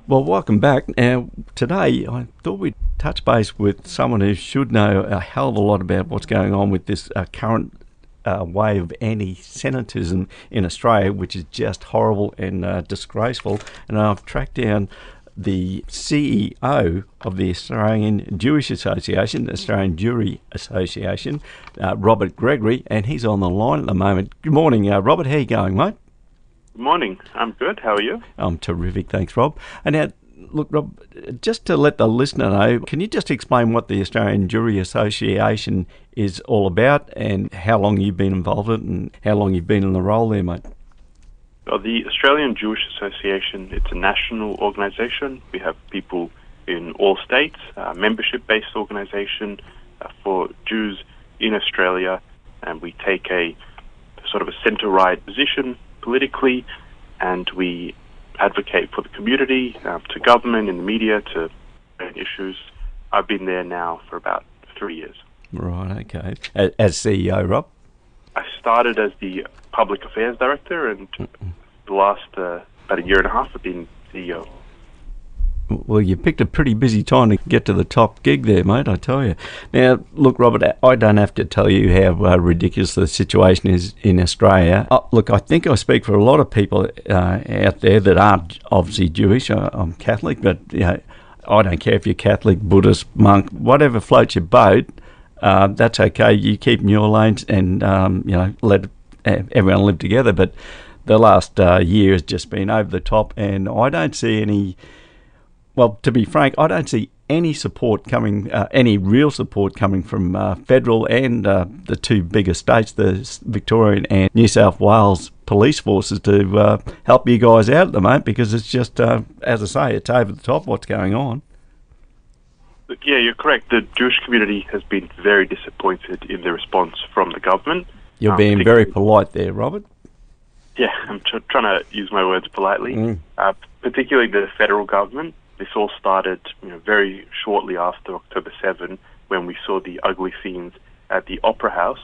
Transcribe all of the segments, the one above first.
Well, welcome back. Now, today I thought we'd touch base with someone who should know a hell of a lot about what's going on with this current wave of anti-Semitism in Australia, which is just horrible and disgraceful. And I've tracked down the CEO of the Australian Jewish Association, the Australian Jewry Association, Robert Gregory, and he's on the line at the moment. Good morning, Robert. How you going, mate? Good morning. I'm good. How are you? I'm terrific, thanks, Rob. And now, look, Rob, just to let the listener know, can you just explain what the Australian Jewry Association is all about and how long you've been involved in it and how long you've been in the role there, mate? Well, the Australian Jewish Association, it's a national organisation. We have people in all states, membership-based organisation for Jews in Australia, and we take a sort of a centre-right position politically, and we advocate for the community, to government, in the media, to issues. I've been there now for about 3 years. Right, okay. As CEO, Rob? I started as the Public Affairs Director, and the last about a year and a half I've been CEO. Well, you picked a pretty busy time to get to the top gig there, mate, I tell you. Now, look, Robert, I don't have to tell you how ridiculous the situation is in Australia. Look, I think I speak for a lot of people out there that aren't obviously Jewish. I'm Catholic, but I don't care if you're Catholic, Buddhist, monk, whatever floats your boat, that's okay. You keep in your lanes and, let everyone live together. But the last year has just been over the top, and I don't see any... Well, to be frank, I don't see any support coming, any real support coming from federal and the two biggest states, the Victorian and New South Wales police forces, to help you guys out at the moment, because it's just, as I say, it's over the top what's going on. Yeah, you're correct. The Jewish community has been very disappointed in the response from the government. You're being very polite there, Robert. Yeah, I'm trying to use my words politely. Particularly the federal government. This all started, very shortly after October 7, when we saw the ugly scenes at the Opera House.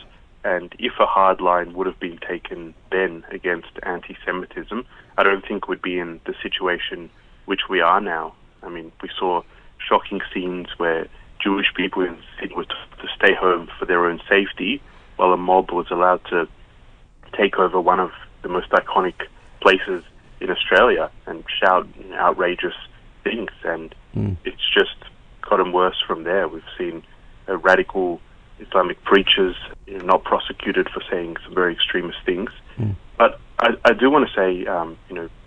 And if a hard line would have been taken then against anti-Semitism, I don't think we'd be in the situation which we are now. I mean, we saw shocking scenes where Jewish people in the city were told to stay home for their own safety, while a mob was allowed to take over one of the most iconic places in Australia and shout outrageous things, and it's just gotten worse from there. We've seen radical Islamic preachers not prosecuted for saying some very extremist things. But I do want to say,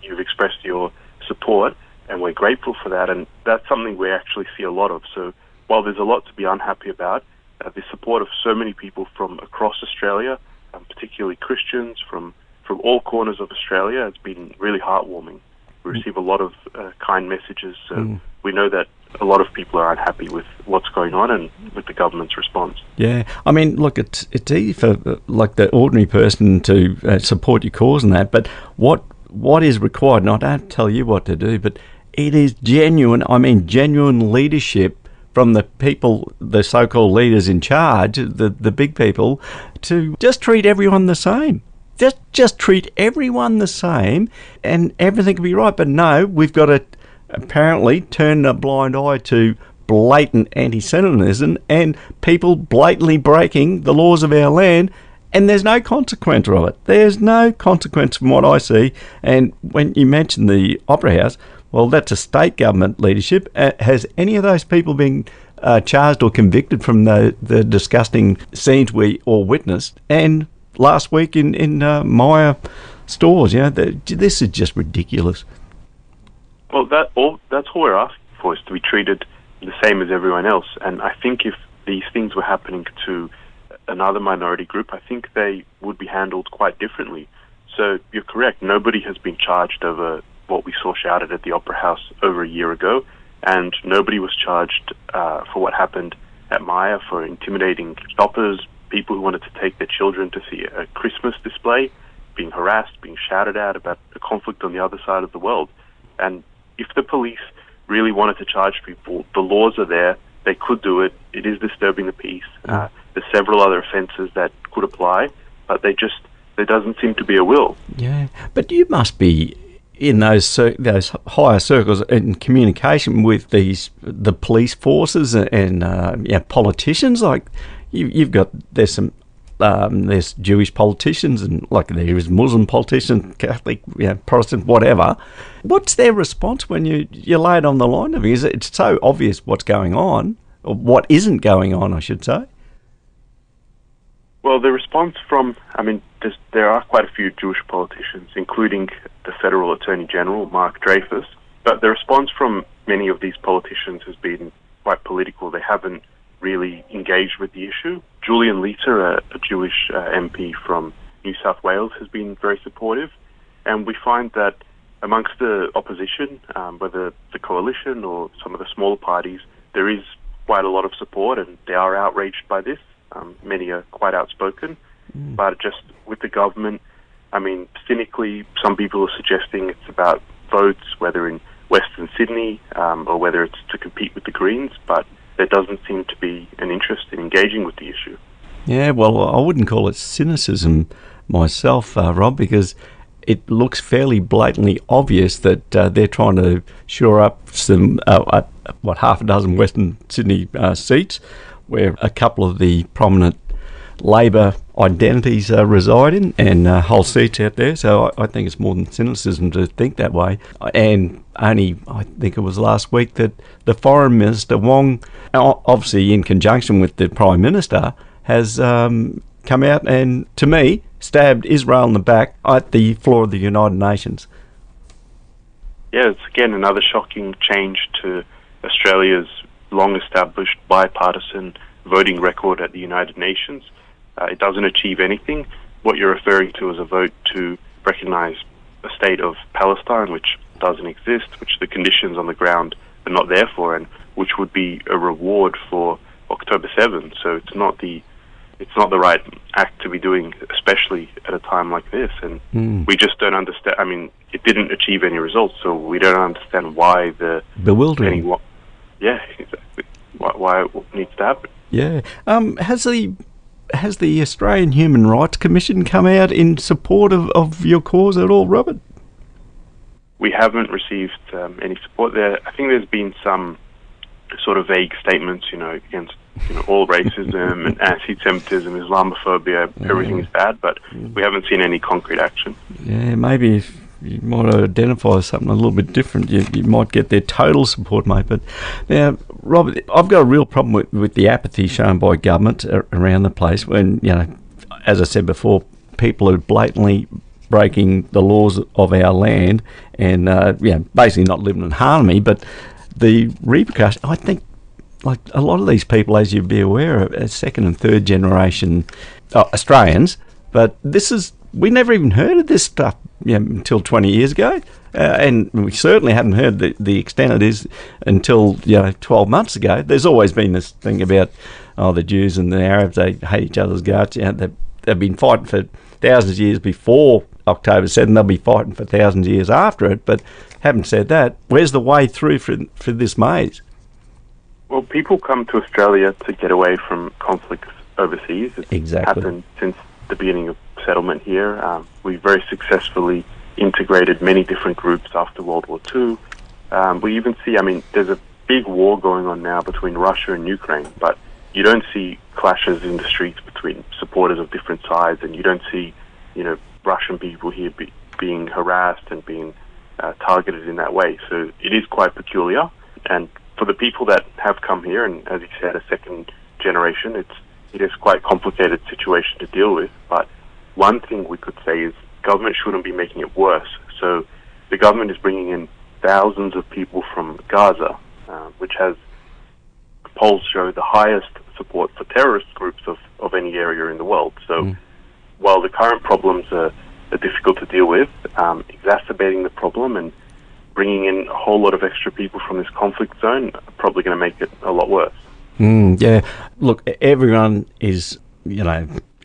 you've expressed your support, and we're grateful for that, and that's something we actually see a lot of. So while there's a lot to be unhappy about, the support of so many people from across Australia, particularly Christians from all corners of Australia, has been really heartwarming. We receive a lot of kind messages, so we know that a lot of people are unhappy with what's going on and with the government's response. Yeah, I mean, look, it's easy for like the ordinary person to support your cause and that, but what is required, and I don't tell you what to do, but it is genuine leadership from the people, the so-called leaders in charge, the big people, to just treat everyone the same. Just treat everyone the same and everything will be right. But no, we've got to apparently turn a blind eye to blatant anti-Semitism and people blatantly breaking the laws of our land, and there's no consequence of it. There's no consequence from what I see. And when you mentioned the Opera House, well, that's a state government leadership. Has any of those people been charged or convicted from the disgusting scenes we all witnessed? And last week in Myer stores, this is just ridiculous. Well, that's all we're asking for, is to be treated the same as everyone else. And I think if these things were happening to another minority group, I think they would be handled quite differently. So you're correct. Nobody has been charged over what we saw shouted at the Opera House over a year ago, and nobody was charged for what happened at Myer for intimidating shoppers, people who wanted to take their children to see a Christmas display, being harassed, being shouted at about a conflict on the other side of the world. And if the police really wanted to charge people, the laws are there, they could do it. It is disturbing the peace. There's several other offences that could apply, but there doesn't seem to be a will. Yeah, but you must be in those higher circles in communication with the police forces and politicians. Like you've got there's Jewish politicians and like there is Muslim politicians, Catholic, Protestant, whatever. What's their response when you lay it on the line? Because it's so obvious what's going on, or what isn't going on, I should say. Well, the response from, there are quite a few Jewish politicians, including the federal Attorney General, Mark Dreyfus, but the response from many of these politicians has been quite political. They haven't really engaged with the issue. Julian Leiter, a Jewish MP from New South Wales, has been very supportive, and we find that amongst the opposition, whether the coalition or some of the smaller parties, there is quite a lot of support, and they are outraged by this. Many are quite outspoken, but just with the government, cynically, some people are suggesting it's about votes, whether in Western Sydney or whether it's to compete with the Greens, but there doesn't seem to be an interest in engaging with the issue. Yeah, well, I wouldn't call it cynicism myself, Rob, because it looks fairly blatantly obvious that they're trying to shore up some, half a dozen Western Sydney seats, where a couple of the prominent Labor identities reside in, and whole seats out there. So I think it's more than cynicism to think that way. And only, I think it was last week, that the Foreign Minister, Wong, obviously in conjunction with the Prime Minister, has come out and, to me, stabbed Israel in the back at the floor of the United Nations. Yeah, it's again another shocking change to Australia's long-established bipartisan voting record at the United Nations. It doesn't achieve anything. What you're referring to is a vote to recognise a state of Palestine, which doesn't exist, which the conditions on the ground are not there for, and which would be a reward for October 7th. So it's not the right act to be doing, especially at a time like this. And we just don't understand. It didn't achieve any results, so we don't understand why bewildering. Yeah, exactly. Why it needs to happen. Yeah. Has the Australian Human Rights Commission come out in support of your cause at all, Robert? We haven't received any support there. I think there's been some sort of vague statements, against all racism and antisemitism, Islamophobia, everything is bad, but we haven't seen any concrete action. Yeah, maybe if you might identify something a little bit different, you might get their total support, mate. But now, Robert, I've got a real problem with the apathy shown by government around the place when, as I said before, people are blatantly breaking the laws of our land and, basically not living in harmony. But the repercussions, I think, like a lot of these people, as you'd be aware, are second and third generation Australians, but we never even heard of this stuff until 20 years ago, and we certainly hadn't heard the extent it is until 12 months ago. There's always been this thing about the Jews and the Arabs, they hate each other's guts. They've been fighting for thousands of years before October 7, they'll be fighting for thousands of years after it, but having said that, where's the way through for this maze? Well, people come to Australia to get away from conflicts overseas. It's happened since the beginning of settlement here. We very successfully integrated many different groups after World War II. We even see, there's a big war going on now between Russia and Ukraine, but you don't see clashes in the streets between supporters of different sides, and you don't see, Russian people here being harassed and being targeted in that way. So it is quite peculiar, and for the people that have come here, and as you said, a second generation, it is quite a complicated situation to deal with. But one thing we could say is government shouldn't be making it worse. So the government is bringing in thousands of people from Gaza, which has, polls show, the highest support for terrorist groups of any area in the world. So while the current problems are difficult to deal with, exacerbating the problem and bringing in a whole lot of extra people from this conflict zone are probably going to make it a lot worse. Yeah. Look, everyone is,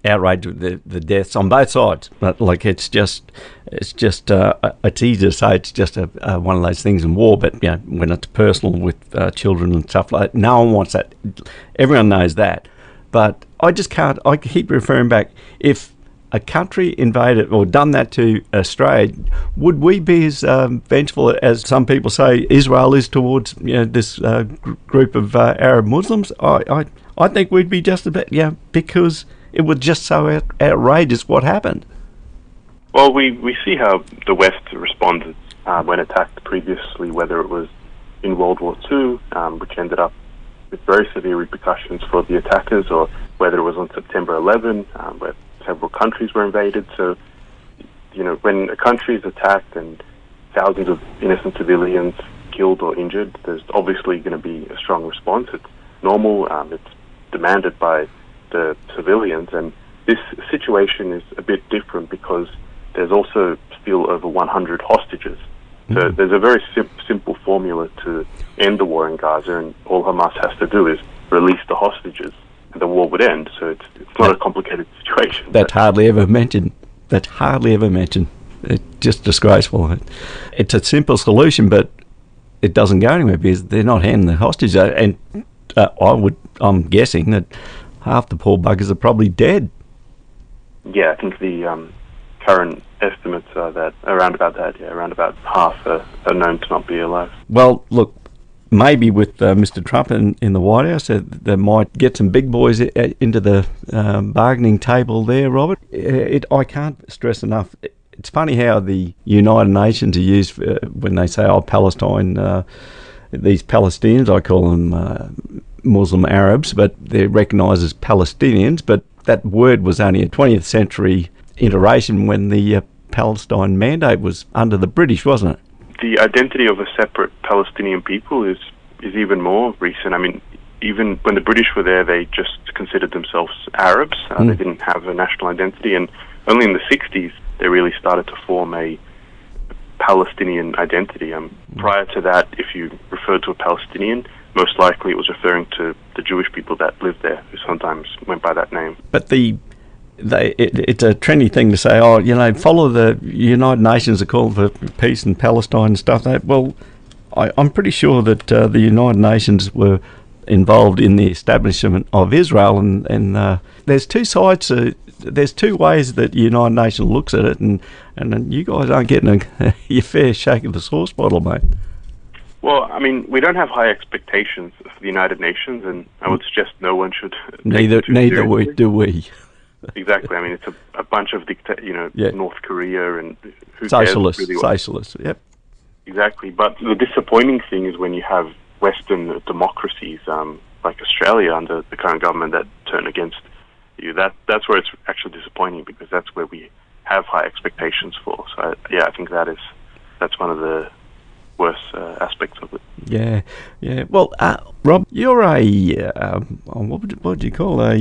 outraged with the deaths on both sides. But, it's easy to say it's just one of those things in war, but, when it's personal with children and stuff like that, no one wants that. Everyone knows that. But I just can't, I keep referring back, if a country invaded or done that to Australia, would we be as vengeful as some people say Israel is towards this group of Arab Muslims? I think we'd be just about, because it was just so outrageous what happened. Well, we see how the West responded when attacked previously, whether it was in World War II, which ended up with very severe repercussions for the attackers, or whether it was on September 11, where several countries were invaded. So, when a country is attacked and thousands of innocent civilians killed or injured, there's obviously going to be a strong response. It's normal. It's demanded by the civilians. And this situation is a bit different because there's also still over 100 hostages. So there's a very simple formula to end the war in Gaza, and all Hamas has to do is release the hostages, and the war would end. So it's not a complicated situation. That's hardly ever mentioned. It's just disgraceful. It's a simple solution, but it doesn't go anywhere because they're not handing the hostages out. And I'm guessing that half the poor buggers are probably dead. Yeah, I think the current estimates are that around about half are known to not be alive. Well, look, maybe with Mr. Trump in the White House, they might get some big boys into the bargaining table there, Robert. I can't stress enough. It's funny how the United Nations are used when they say, Palestine, these Palestinians, I call them Muslim Arabs, but they're recognised as Palestinians, but that word was only a 20th century iteration when the Palestine Mandate was under the British, wasn't it? The identity of a separate Palestinian people is even more recent. I mean, even when the British were there, they just considered themselves Arabs. They didn't have a national identity, and only in the 60s they really started to form a Palestinian identity. Prior to that, if you referred to a Palestinian, most likely it was referring to the Jewish people that lived there, who sometimes went by that name. But it's a trendy thing to say, follow the United Nations are calling for peace in Palestine and stuff. Well, I'm pretty sure that the United Nations were involved in the establishment of Israel, and there's two sides. There's two ways that the United Nations looks at it, and you guys aren't getting your fair shake of the sauce bottle, mate. Well, I mean, we don't have high expectations for the United Nations, and I would suggest no one should. Neither do we. Exactly. I mean, it's a bunch of North Korea and who socialists. Cares really Socialists. Yep. Exactly. But the disappointing thing is when you have Western democracies like Australia under the current government that turn against you. That's where it's actually disappointing, because that's where we have high expectations for. So I think that's one of the worst aspects of it. Yeah. Well, Rob, you're what would you call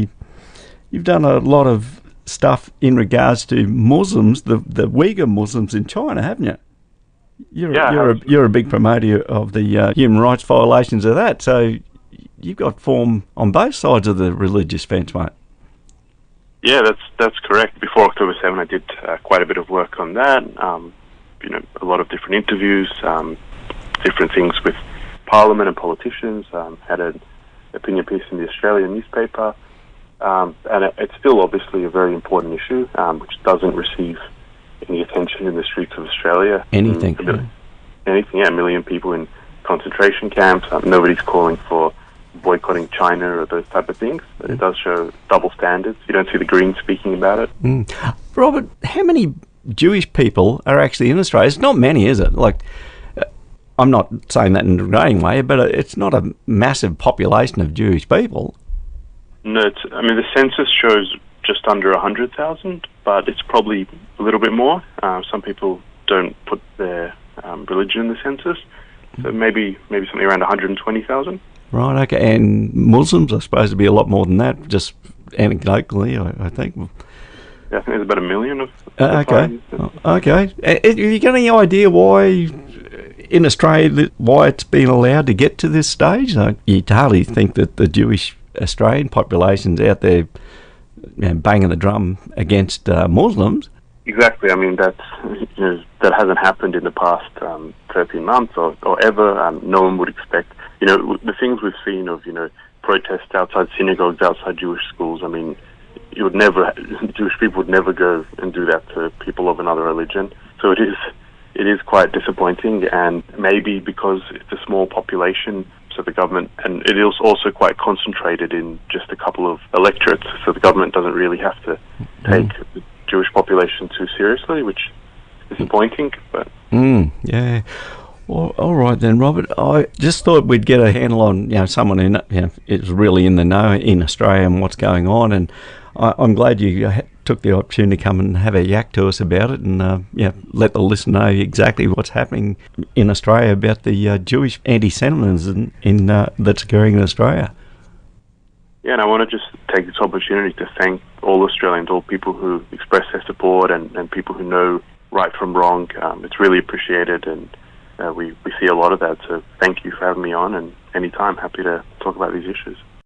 you've done a lot of stuff in regards to Muslims, the Uyghur Muslims in China, haven't you? You're a big promoter of the human rights violations of that. So you've got form on both sides of the religious fence, mate. Yeah, that's correct. Before October 7, I did quite a bit of work on that. A lot of different interviews, different things with Parliament and politicians. Had an opinion piece in the Australian newspaper. And it's still obviously a very important issue, which doesn't receive any attention in the streets of Australia. Anything, a million people in concentration camps. Nobody's calling for boycotting China or those type of things, but it does show double standards. You don't see the Greens speaking about it. Robert, how many Jewish people are actually in Australia? It's not many, is it? I'm not saying that in a degrading way, but it's not a massive population of Jewish people. No, the census shows just under 100,000, but it's probably a little bit more. Some people don't put their religion in the census, so maybe something around 120,000. Right, okay. And Muslims are supposed to be a lot more than that, just anecdotally, I think. Yeah, I think there's about 1 million of okay. Have you got any idea why, in Australia, why it's been allowed to get to this stage? You'd hardly think that the Jewish Australian population's out there banging the drum against Muslims. Exactly. I mean, that hasn't happened in the past 13 months or ever. No one would expect. The things we've seen of protests outside synagogues, outside Jewish schools. I mean, Jewish people would never go and do that to people of another religion. So it is quite disappointing, and maybe because it's a small population, so the government, and it is also quite concentrated in just a couple of electorates, so the government doesn't really have to take the Jewish population too seriously, which is disappointing. But yeah. Well, all right then, Robert. I just thought we'd get a handle on someone who is really in the know in Australia and what's going on, and I'm glad you took the opportunity to come and have a yak to us about it, and let the listener know exactly what's happening in Australia about the Jewish anti-Semitism that's occurring in Australia. Yeah, and I want to just take this opportunity to thank all Australians, all people who express their support, and people who know right from wrong. It's really appreciated, and we see a lot of that. So thank you for having me on, and anytime, happy to talk about these issues.